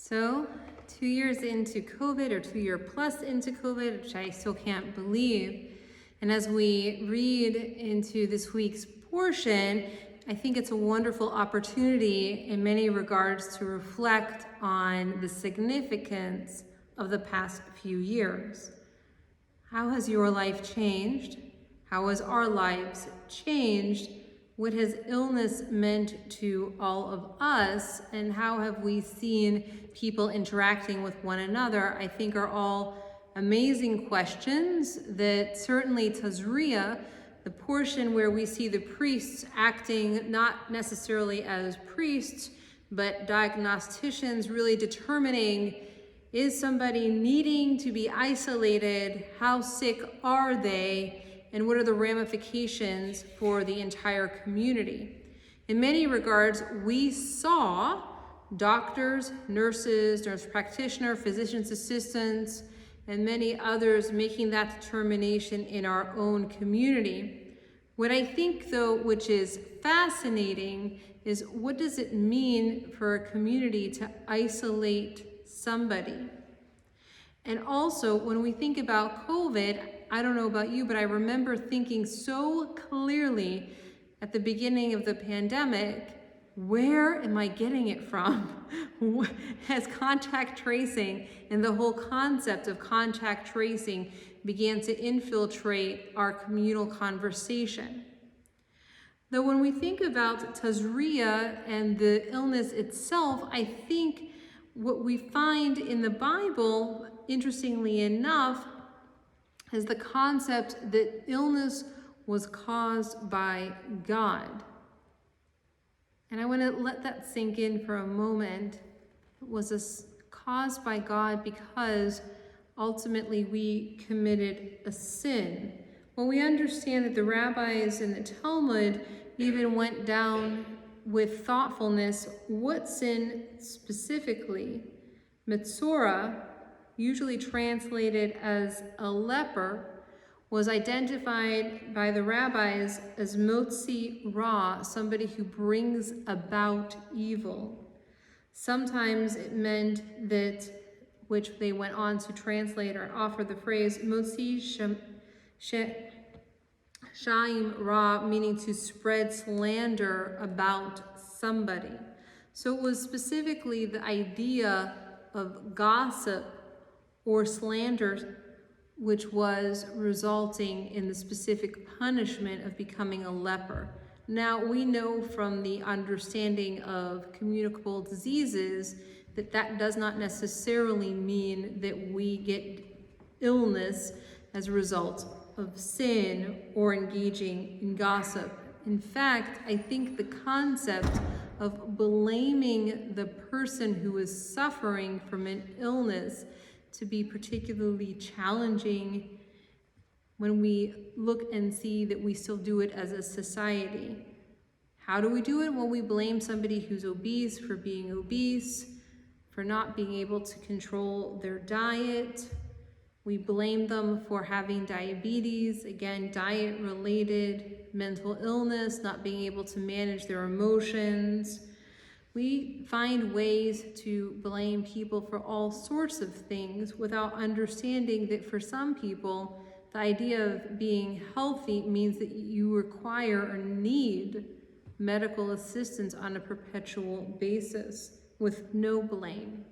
So, 2 years into COVID, or 2 year plus into COVID, which I still can't believe. And as we read into this week's portion, I think it's a wonderful opportunity in many regards to reflect on the significance of the past few years. How has your life changed? How has our lives changed? What has illness meant to all of us? And how have we seen people interacting with one another? I think are all amazing questions that certainly Tazria, the portion where we see the priests acting not necessarily as priests, but diagnosticians really determining, is somebody needing to be isolated? How sick are they? And what are the ramifications for the entire community? In many regards, we saw doctors, nurses, nurse practitioners, physician's assistants, and many others making that determination in our own community. What I think, though, which is fascinating, is what does it mean for a community to isolate somebody? And also, when we think about COVID, I don't know about you, but I remember thinking so clearly at the beginning of the pandemic, where am I getting it from? As contact tracing and the whole concept of contact tracing began to infiltrate our communal conversation. Though when we think about Tazria and the illness itself, I think what we find in the Bible, interestingly enough, is the concept that illness was caused by God. And I want to let that sink in for a moment. It was caused by God because ultimately we committed a sin. Well, we understand that the rabbis in the Talmud even went down with thoughtfulness what sin specifically. Metzora, usually translated as a leper, was identified by the rabbis as motzi ra, somebody who brings about evil. Sometimes it meant that, which they went on to translate or offer the phrase motzi shaim ra, meaning to spread slander about somebody. So it was specifically the idea of gossip or slander, which was resulting in the specific punishment of becoming a leper. Now, we know from the understanding of communicable diseases that that does not necessarily mean that we get illness as a result of sin or engaging in gossip. In fact, I think the concept of blaming the person who is suffering from an illness to be particularly challenging when we look and see that we still do it as a society. How do we do it? Well, we blame somebody who's obese for being obese, for not being able to control their diet. We blame them for having diabetes, again, diet-related mental illness, not being able to manage their emotions. We find ways to blame people for all sorts of things without understanding that for some people, the idea of being healthy means that you require or need medical assistance on a perpetual basis with no blame.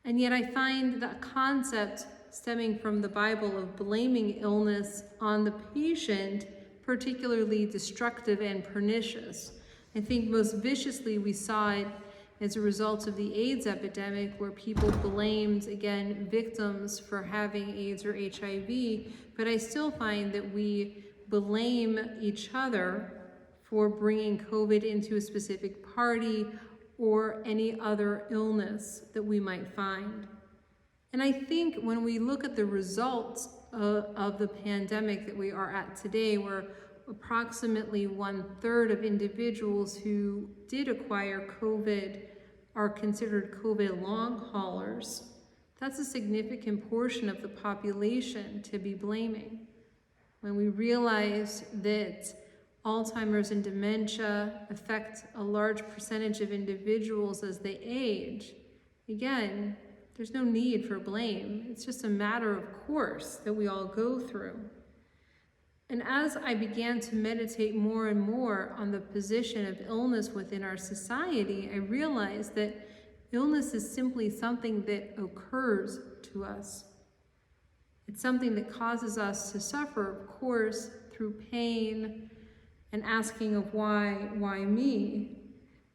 And yet I find that concept stemming from the Bible of blaming illness on the patient particularly destructive and pernicious. I think most viciously we saw it as a result of the AIDS epidemic, where people blamed, again, victims for having AIDS or HIV, but I still find that we blame each other for bringing COVID into a specific party or any other illness that we might find. And I think when we look at the results of the pandemic that we are at today, where approximately 1/3 of individuals who did acquire COVID are considered COVID long haulers, that's a significant portion of the population to be blaming. When we realize that Alzheimer's and dementia affect a large percentage of individuals as they age, Again, there's no need for blame. It's just a matter of course that we all go through. And as I began to meditate more and more on the position of illness within our society, I realized that illness is simply something that occurs to us. It's something that causes us to suffer, of course, through pain and asking of why me?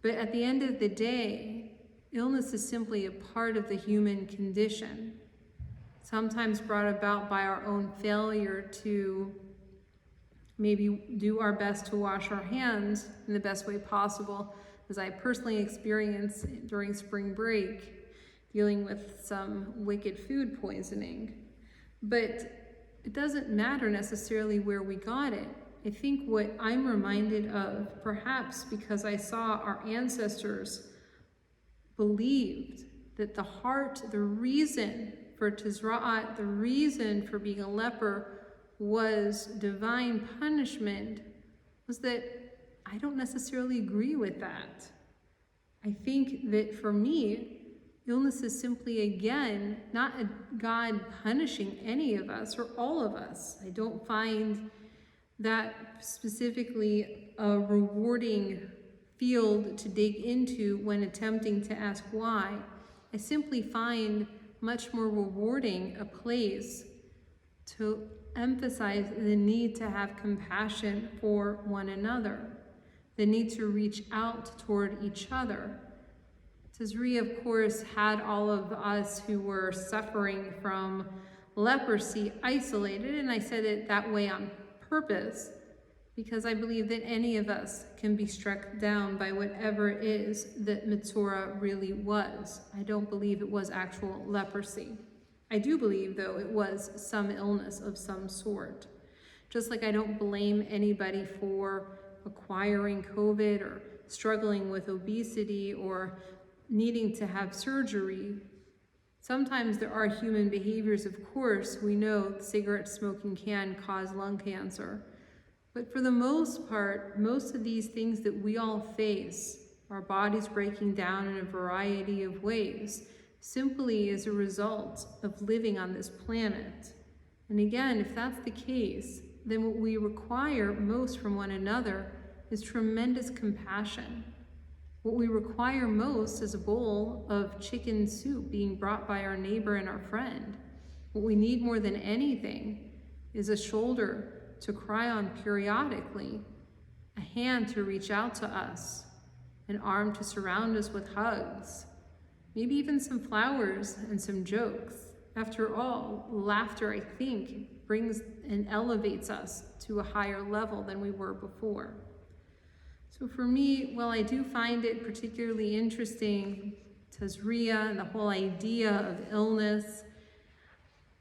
But at the end of the day, illness is simply a part of the human condition, sometimes brought about by our own failure to maybe do our best to wash our hands in the best way possible, as I personally experienced during spring break, dealing with some wicked food poisoning. But it doesn't matter necessarily where we got it. I think what I'm reminded of, perhaps because I saw our ancestors believed that the heart, the reason for Tizra'at, the reason for being a leper was divine punishment, was that I don't necessarily agree with that. I think that for me, illness is simply, again, not a God punishing any of us or all of us. I don't find that specifically a rewarding field to dig into when attempting to ask why. I simply find much more rewarding a place to emphasize the need to have compassion for one another, the need to reach out toward each other. Tazria, of course, had all of us who were suffering from leprosy isolated, and I said it that way on purpose because I believe that any of us can be struck down by whatever it is that Metzora really was. I don't believe it was actual leprosy. I do believe, though, it was some illness of some sort. Just like I don't blame anybody for acquiring COVID or struggling with obesity or needing to have surgery. Sometimes there are human behaviors, of course. We know cigarette smoking can cause lung cancer. But for the most part, most of these things that we all face, our bodies breaking down in a variety of ways, simply as a result of living on this planet. And again, if that's the case, then what we require most from one another is tremendous compassion. What we require most is a bowl of chicken soup being brought by our neighbor and our friend. What we need more than anything is a shoulder to cry on periodically, a hand to reach out to us, an arm to surround us with hugs, maybe even some flowers and some jokes. After all, laughter, I think, brings and elevates us to a higher level than we were before. So for me, while I do find it particularly interesting, Tazria and the whole idea of illness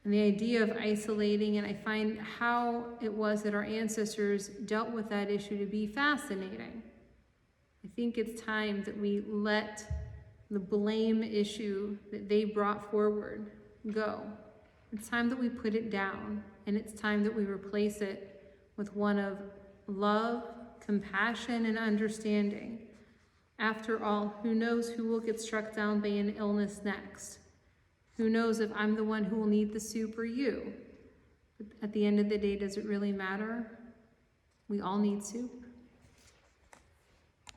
and the idea of isolating, and I find how it was that our ancestors dealt with that issue to be fascinating. I think it's time that we let the blame issue that they brought forward go. It's time that we put it down, and it's time that we replace it with one of love, compassion, and understanding. After all, who knows who will get struck down by an illness next? Who knows if I'm the one who will need the soup or you? But at the end of the day, does it really matter? We all need soup.